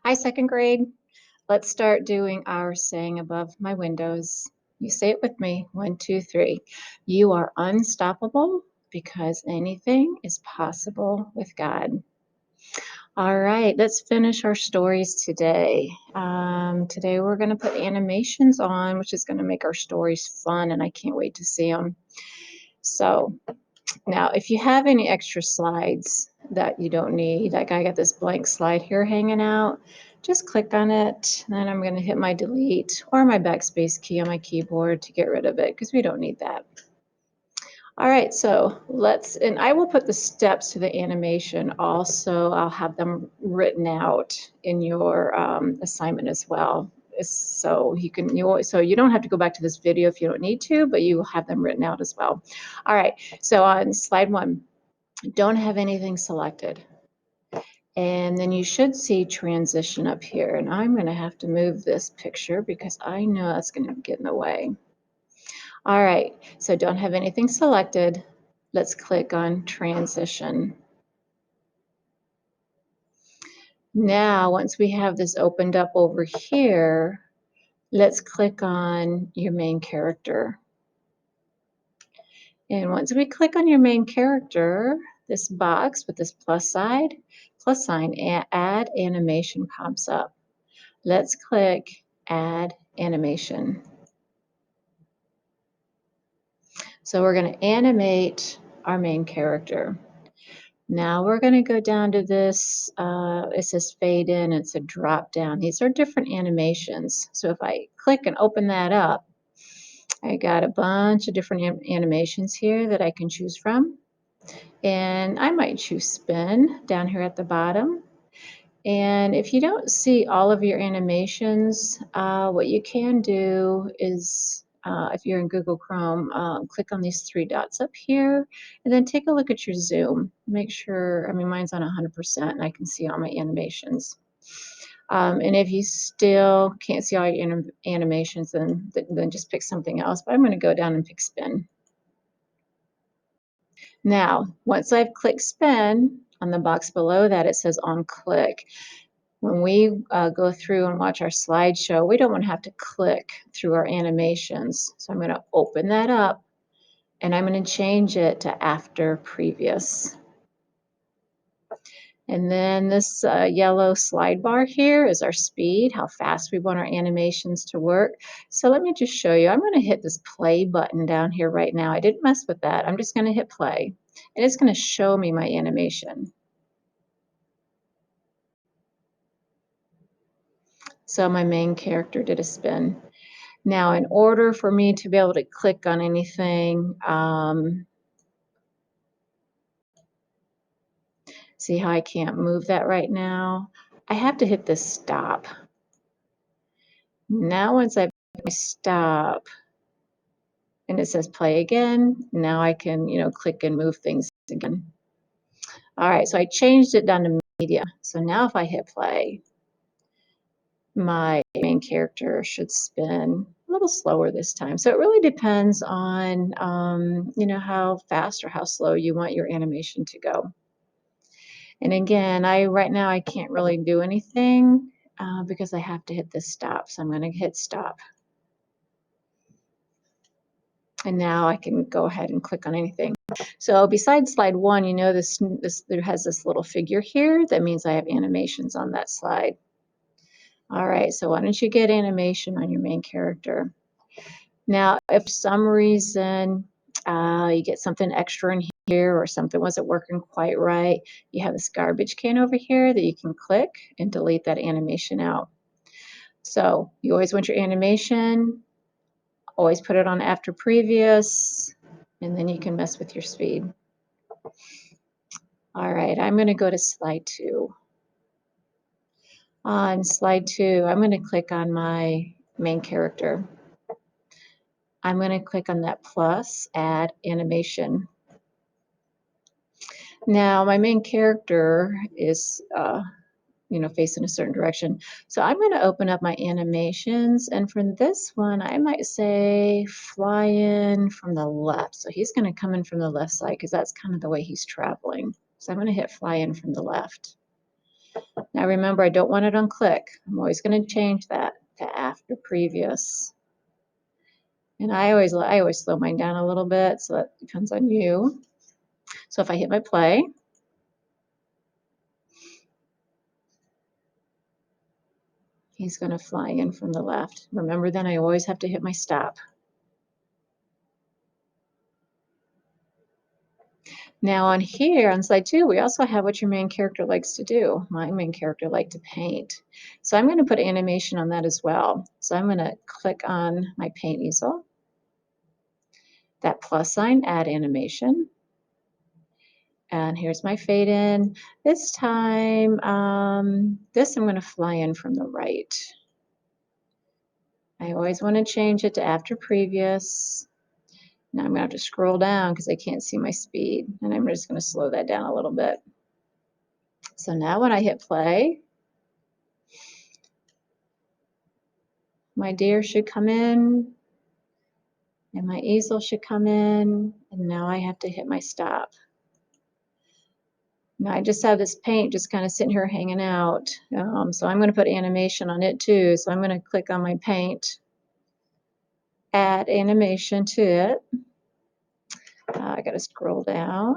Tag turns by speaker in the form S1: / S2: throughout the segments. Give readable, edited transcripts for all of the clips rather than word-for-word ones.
S1: Hi, second grade. Let's start doing our saying above my windows. You say it with me. One, two, three. You are unstoppable because anything is possible with God. All right, let's finish our stories today. Today we're going to put animations on, which is going to make our stories fun, and I can't wait to see them. So, now, if you have any extra slides that you don't need, like I got this blank slide here hanging out, just click on it. Then I'm going to hit my delete or my backspace key on my keyboard to get rid of it because we don't need that. All right, so and I will put the steps to the animation also. I'll have them written out in your assignment as well. So you don't have to go back to this video if you don't need to, but you will have them written out as well. All right, so on slide 1, don't have anything selected. And then you should see transition up here. And I'm going to have to move this picture because I know that's going to get in the way. All right, so don't have anything selected. Let's click on transition. Now, once we have this opened up over here, let's click on your main character. And once we click on your main character, this box with this plus sign, add animation pops up. Let's click add animation. So we're going to animate our main character. Now we're going to go down to this, it says fade in, it's a drop down. These are different animations. So if I click and open that up, I got a bunch of different animations here that I can choose from. And I might choose spin down here at the bottom. And if you don't see all of your animations, what you can do is, if you're in Google Chrome, click on these 3 dots up here, and then take a look at your zoom. Make sure, I mean, mine's on 100%, and I can see all my animations. And if you still can't see all your animations, then just pick something else. But I'm going to go down and pick spin. Now, once I've clicked spin, on the box below that, it says on click. When we go through and watch our slideshow, we don't want to have to click through our animations. So I'm going to open that up, and I'm going to change it to after previous. And then this yellow slide bar here is our speed, how fast we want our animations to work. So let me just show you. I'm going to hit this play button down here right now. I didn't mess with that. I'm just going to hit play, and it's going to show me my animation. So my main character did a spin. Now, in order for me to be able to click on anything, see how I can't move that right now? I have to hit this stop. Now, once I stop and it says play again, now I can, click and move things again. All right, so I changed it down to media. So now if I hit play, my main character should spin a little slower this time. So it really depends on, how fast or how slow you want your animation to go. And again, right now I can't really do anything because I have to hit this stop. So I'm going to hit stop. And now I can go ahead and click on anything. So besides slide 1, this there has this little figure here. That means I have animations on that slide. All right, so why don't you get animation on your main character? Now, if for some reason you get something extra in here or something wasn't working quite right, you have this garbage can over here that you can click and delete that animation out. So you always want your animation, always put it on after previous, and then you can mess with your speed. All right, I'm going to go to slide 2. On slide 2, I'm going to click on my main character. I'm going to click on that plus, add animation. Now, my main character is, facing a certain direction. So I'm going to open up my animations. And for this one, I might say fly in from the left. So he's going to come in from the left side because that's kind of the way he's traveling. So I'm going to hit fly in from the left. Now remember, I don't want it on click. I'm always going to change that to after previous. And I always slow mine down a little bit, so that depends on you. So if I hit my play, he's going to fly in from the left. Remember, then I always have to hit my stop. Now on here, on slide 2, we also have what your main character likes to do. My main character liked to paint. So I'm going to put animation on that as well. So I'm going to click on my paint easel, that plus sign, add animation. And here's my fade in. This time, this I'm going to fly in from the right. I always want to change it to after previous. Now I'm going to have to scroll down because I can't see my speed. And I'm just going to slow that down a little bit. So now when I hit play, my deer should come in and my easel should come in. And now I have to hit my stop. Now I just have this paint just kind of sitting here hanging out. So I'm going to put animation on it too. So I'm going to click on my paint, add animation to it. I got to scroll down.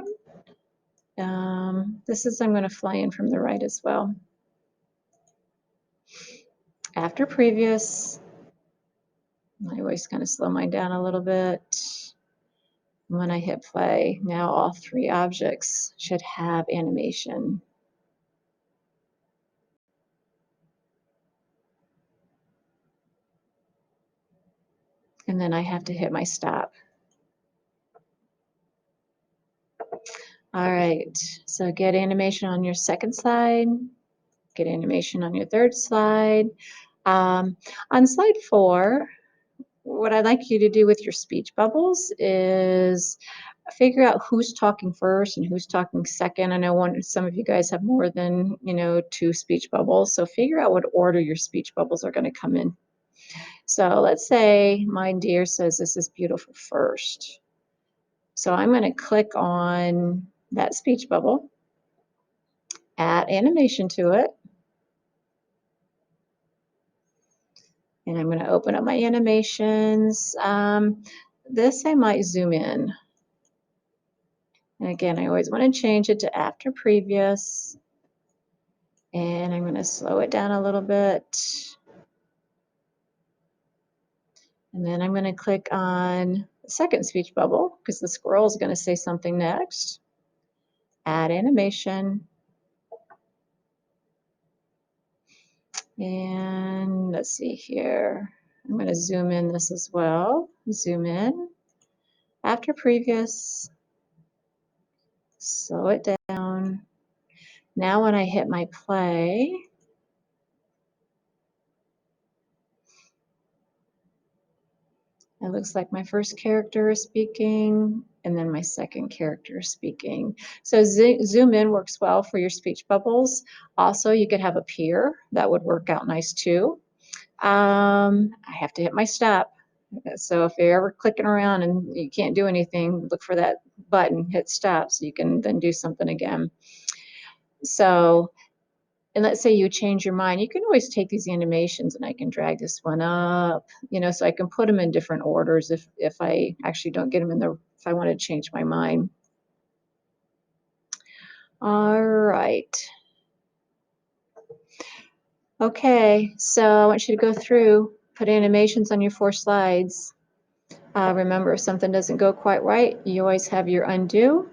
S1: I'm going to fly in from the right as well. After previous, I always kind of slow mine down a little bit. When I hit play, now all 3 objects should have animation. And then I have to hit my stop. All right, so get animation on your second slide, get animation on your third slide. On slide 4, what I'd like you to do with your speech bubbles is figure out who's talking first and who's talking second. I know some of you guys have more than 2 speech bubbles, so figure out what order your speech bubbles are going to come in. So let's say my dear says this is beautiful first. So I'm going to click on that speech bubble, add animation to it, and I'm going to open up my animations. This I might zoom in. And again, I always want to change it to after previous. And I'm going to slow it down a little bit. And then I'm going to click on the second speech bubble because the squirrel is going to say something next. Add animation. And let's see here. I'm going to zoom in this as well. Zoom in. After previous. Slow it down. Now when I hit my play, it looks like my first character is speaking and then my second character is speaking. So zoom in works well for your speech bubbles. Also, you could have a peer. That would work out nice too. I have to hit my stop. So if you're ever clicking around and you can't do anything, look for that button, hit stop, so you can then do something again. So, and let's say you change your mind, you can always take these animations and I can drag this one up, so I can put them in different orders if I actually don't get them if I want to change my mind. All right. Okay, so I want you to go through, put animations on your 4 slides. Remember, if something doesn't go quite right, you always have your undo.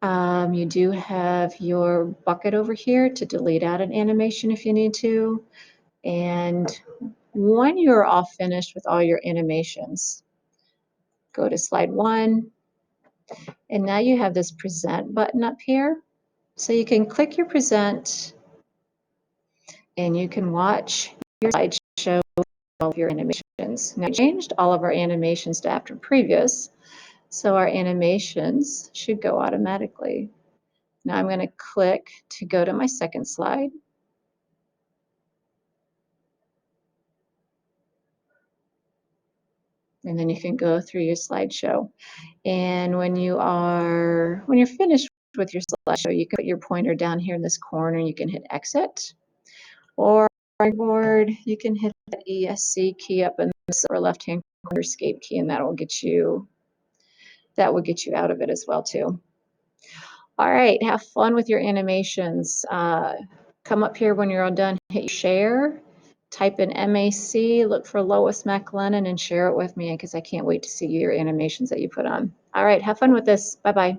S1: You do have your bucket over here to delete out an animation if you need to. And when you're all finished with all your animations, go to slide 1. And now you have this present button up here. So you can click your present and you can watch your slideshow all of your animations. Now, we changed all of our animations to after previous, so our animations should go automatically. Now I'm going to click to go to my second slide. And then you can go through your slideshow. And when you're finished with your slideshow, you can put your pointer down here in this corner, you can hit exit, or on your board, you can hit the ESC key up in the upper left-hand corner, escape key, and that will get you out of it as well too. All right, have fun with your animations. Come up here when you're all done, hit share, type in MAC, look for Lois McLennan, and share it with me because I can't wait to see your animations that you put on. All right, have fun with this. Bye-bye.